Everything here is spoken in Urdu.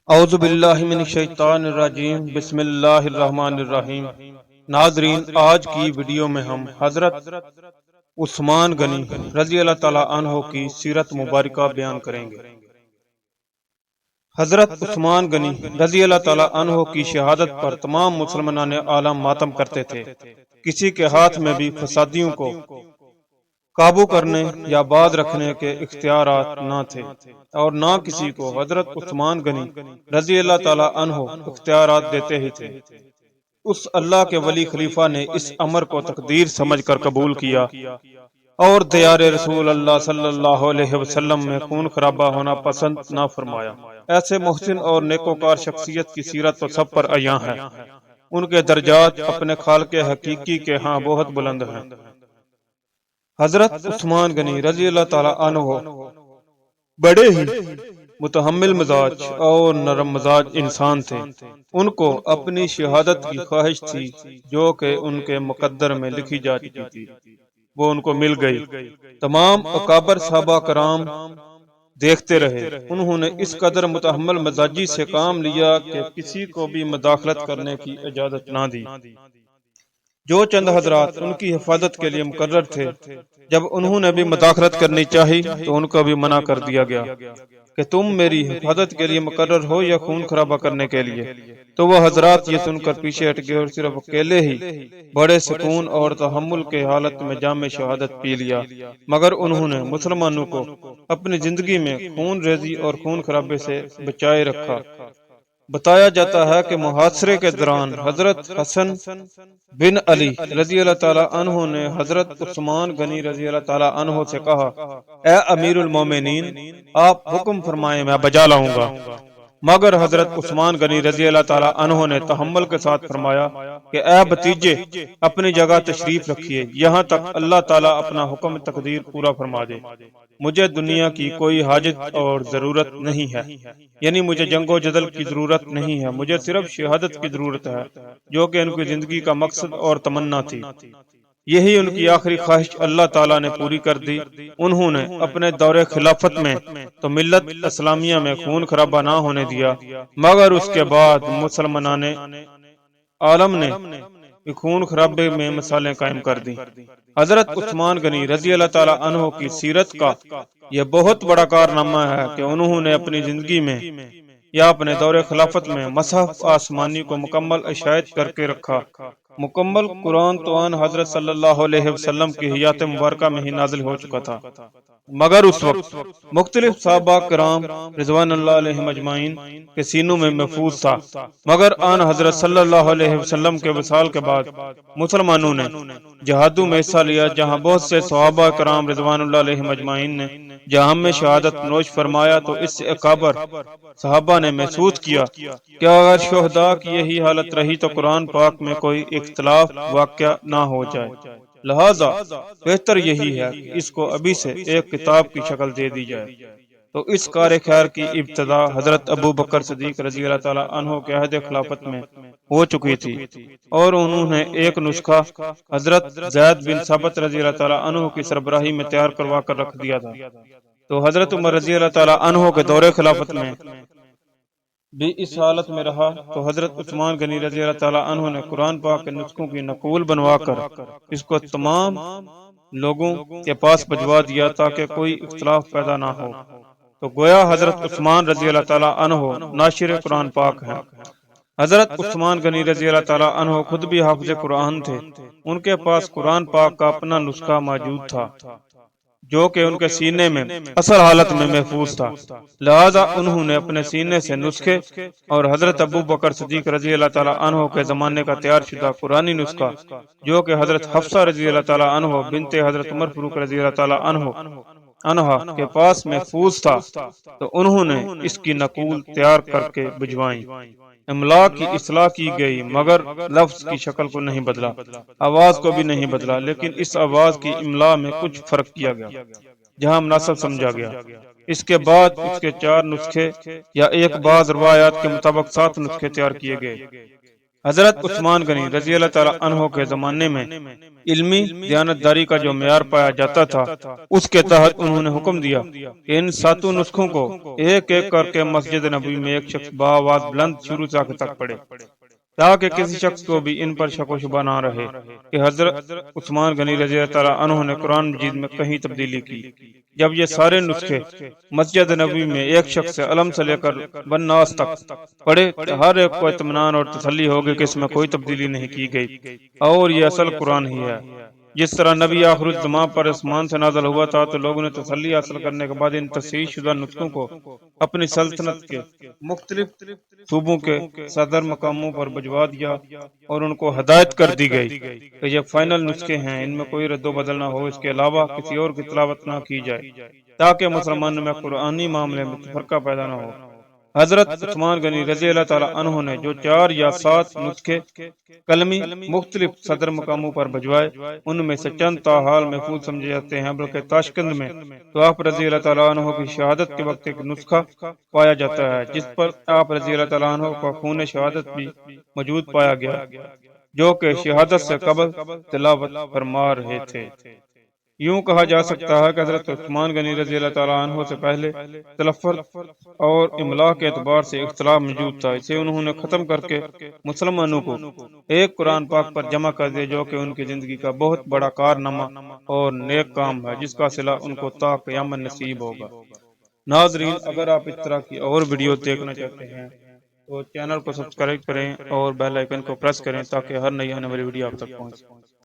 اعوذ باللہ من الشیطان الرجیم بسم اللہ الرحمن الرحیم۔ ناظرین، آج کی ویڈیو میں ہم حضرت عثمان غنی رضی اللہ تعالی عنہ کی سیرت مبارکہ بیان کریں گے۔ حضرت عثمان غنی رضی اللہ تعالی عنہ کی شہادت پر تمام مسلمان عالم ماتم کرتے تھے۔ کسی کے ہاتھ میں بھی فسادیوں کو قابو کرنے یا باز رکھنے کے اختیارات نہ تھے، اور نہ کسی کو حضرت عثمان غنی رضی اللہ تعالی عنہ اختیارات دیتے ہی تھے۔ اس اللہ کے ولی خلیفہ نے اس امر کو تقدیر سمجھ کر قبول کیا اور دیار رسول اللہ صلی اللہ علیہ وسلم میں خون خرابہ ہونا پسند نہ فرمایا۔ ایسے محسن اور نیکوکار شخصیت کی سیرت تو سب پر عیاں ہے۔ ان کے درجات اپنے خالق حقیقی کے ہاں بہت بلند ہیں۔ حضرت عثمان غنی رضی اللہ تعالی عنہ بڑے ہی متحمل مزاج اور نرم مزاج انسان تھے۔ ان کو اپنی شہادت کی خواہش تھی جو کہ ان کے مقدر میں لکھی جا چکی تھی، وہ ان کو مل گئی۔ تمام اکابر صحابہ کرام دیکھتے رہے۔ انہوں نے اس قدر متحمل مزاجی سے کام لیا کہ کسی کو بھی مداخلت کرنے کی اجازت نہ دی۔ جو چند حضرات ان کی حفاظت کے لیے مقرر تھے، جب انہوں نے بھی مداخلت کرنی چاہی تو ان کو بھی منع کر دیا گیا کہ تم میری حفاظت کے لیے مقرر ہو یا خون خرابہ کرنے کے لیے؟ تو وہ حضرات یہ سن کر پیچھے ہٹ گئے اور صرف اکیلے ہی بڑے سکون اور تحمل کے حالت میں جام شہادت پی لیا، مگر انہوں نے مسلمانوں کو اپنی زندگی میں خون ریزی اور خون خرابے سے بچائے رکھا۔ بتایا جاتا ہے کہ محاصرے کے دوران حضرت حسن بن علی رضی اللہ تعالی عنہ نے حضرت عثمان غنی رضی اللہ تعالی عنہ سے کہا، اے امیر المومنین، آپ حکم فرمائیں میں بجا لاؤں گا۔ مگر حضرت عثمان غنی رضی اللہ تعالی عنہ نے تحمل کے ساتھ فرمایا کہ اے بھتیجے، اپنی جگہ تشریف رکھیے یہاں تک اللہ تعالی اپنا حکم تقدیر پورا فرما دے۔ مجھے دنیا کی کوئی حاجت اور ضرورت نہیں ہے، یعنی مجھے جنگ و جدل کی ضرورت نہیں ہے، مجھے صرف شہادت کی ضرورت ہے، جو کہ ان کی زندگی کا مقصد اور تمنا تھی۔ یہی ان کی آخری خواہش اللہ تعالیٰ نے پوری کر دی۔ انہوں نے اپنے دور خلافت میں تو ملت اسلامیہ میں خون خرابہ نہ ہونے دیا، مگر اس کے بعد مسلمان عالم نے خون خرابے میں مثالیں قائم کر دی۔ حضرت عثمان غنی رضی اللہ تعالیٰ عنہ کی سیرت کا یہ بہت بڑا کارنامہ ہے کہ انہوں نے اپنی زندگی میں یا اپنے دور خلافت میں مصحف آسمانی کو مکمل اشاعت کر کے رکھا۔ مکمل قرآن تو آن حضرت صلی اللہ علیہ وسلم کی حیات مبارکہ میں ہی نازل ہو چکا تھا، مگر اس وقت مختلف صحابہ کرام رضوان اللہ علیہم اجمعین کے سینوں میں محفوظ تھا، مگر آن حضرت صلی اللہ علیہ وسلم کے وصال کے بعد مسلمانوں نے جہادوں میں حصہ لیا، جہاں بہت سے صحابہ کرام رضوان اللہ علیہم اجمعین نے جہاں میں شہادت نوش فرمایا، تو اس سے اکابر صحابہ نے محسوس کیا کہ اگر شہداء کی یہی حالت رہی تو قرآن پاک میں کوئی اختلاف واقع نہ ہو جائے، لہذا بہتر یہی ہے کہ اس کو ابھی سے ایک کتاب کی شکل دے دی جائے۔ تو اس کار خیر کی ابتدا حضرت ابو بکر صدیق رضی اللہ تعالی عنہ کے عہد خلافت میں ہو چکی تھی، اور انہوں نے ایک نسخہ حضرت زید بن ثابت رضی اللہ تعالی عنہ کی سربراہی میں تیار کروا کر رکھ دیا تھا۔ تو حضرت عمر رضی اللہ تعالی عنہ کے دور خلافت میں بھی اس حالت میں رہا، تو حضرت عثمان غنی رضی اللہ تعالی عنہ نے قرآن پاک کے نسخوں کی نقول بنوا کر اس کو تمام لوگوں کے پاس بھجوا دیا تاکہ کوئی اختلاف پیدا نہ ہو۔ تو گویا حضرت عثمان رضی اللہ تعالی عنہ ناشر قرآن پاک ہیں۔ حضرت عثمان غنی رضی اللہ تعالی عنہ خود بھی حافظ قرآن تھے۔ ان کے پاس قرآن پاک کا اپنا نسخہ موجود تھا جو کہ ان کے سینے میں اصل حالت میں محفوظ تھا، لہذا انہوں نے اپنے سینے سے نسخے اور حضرت ابو بکر صدیق رضی اللہ تعالی عنہ کے زمانے کا تیار شدہ قرآنی نسخہ جو کہ حضرت حفصہ رضی اللہ تعالی عنہ بنت حضرت عمر فاروق رضی اللہ تعالی عنہ کے پاس محفوظ تھا، تو انہوں نے اس کی نقول تیار کر کے بھجوائیں۔ املا کی اصلاح کی گئی، مگر لفظ کی شکل کو نہیں بدلا، آواز کو بھی نہیں بدلا، لیکن اس آواز کی املا میں کچھ فرق کیا گیا جہاں مناسب سمجھا گیا۔ اس کے بعد اس کے 4 نسخے یا ایک بعض روایات کے مطابق 7 نسخے تیار کیے گئے۔ حضرت عثمان غنی رضی اللہ تعالیٰ عنہ کے زمانے میں علمی دیانتداری کا جو معیار پایا جاتا تھا، اس کے تحت انہوں نے حکم دیا کہ ان 7 نسخوں کو ایک ایک کر کے مسجد نبوی میں ایک شخص بآواز بلند شروع سے آخر تک پڑھے، تاکہ کسی شخص کو بھی ان پر شک و شبہ نہ رہے کہ حضرت عثمان غنی رضی اللہ تعالیٰ عنہ نے قرآن مجید میں کہیں تبدیلی کی۔ جب یہ سارے نسخے مسجد نبوی میں ایک شخص سے علم سے لے کر بناس تک پڑھے تو ہر ایک کو اطمینان اور تسلی ہوگی کہ اس میں کوئی تبدیلی نہیں کی گئی اور یہ اصل قرآن ہی ہے۔ جس طرح نبی آخر الزمان پر آسمان سے نازل ہوا تھا تو لوگوں نے تسلی حاصل کرنے کے بعد ان تصحیح شدہ نسخوں کو اپنی سلطنت کے مختلف صوبوں کے صدر مقاموں پر بھجوا دیا اور ان کو ہدایت کر دی گئی کہ یہ فائنل نسخے ہیں، ان میں کوئی رد و بدل نہ ہو، اس کے علاوہ کسی اور کی تلاوت نہ کی جائے تاکہ مسلمانوں میں قرآنی معاملے میں تفرقہ پیدا نہ ہو۔ حضرت عثمان غنی رضی اللہ تعالیٰ عنہ نے جو 4 یا 7 نسخے کلمی مختلف صدر مقاموں پر بھجوائے، ان میں سے چند تاحال محفوظ سمجھے جاتے ہیں، بلکہ تاشقند میں تو آپ رضی اللہ تعالیٰ عنہ کی شہادت کے وقت ایک نسخہ پایا جاتا ہے جس پر آپ رضی اللہ تعالیٰ عنہ کا خون شہادت بھی موجود پایا گیا، جو کہ شہادت سے قبل تلاوت فرما رہے تھے۔ یوں کہا جا سکتا ہے کہ حضرت عثمان غنی رضی اللہ تعالیٰ عنہ سے پہلے تلفظ اور املا کے اعتبار سے اختلاف موجود تھا، اسے انہوں نے ختم کر کے مسلمانوں کو ایک قرآن پاک پر جمع کر دیا، جو کہ ان کی زندگی کا بہت بڑا کارنامہ اور نیک کام ہے، جس کا صلہ ان کو تا قیامت نصیب ہوگا۔ ناظرین، اگر آپ اس طرح کی اور ویڈیو دیکھنا چاہتے ہیں تو چینل کو سبسکرائب کریں اور بیل آئیکن کو پریس کریں تاکہ ہر نئی آنے والی ویڈیو آپ تک پہنچے۔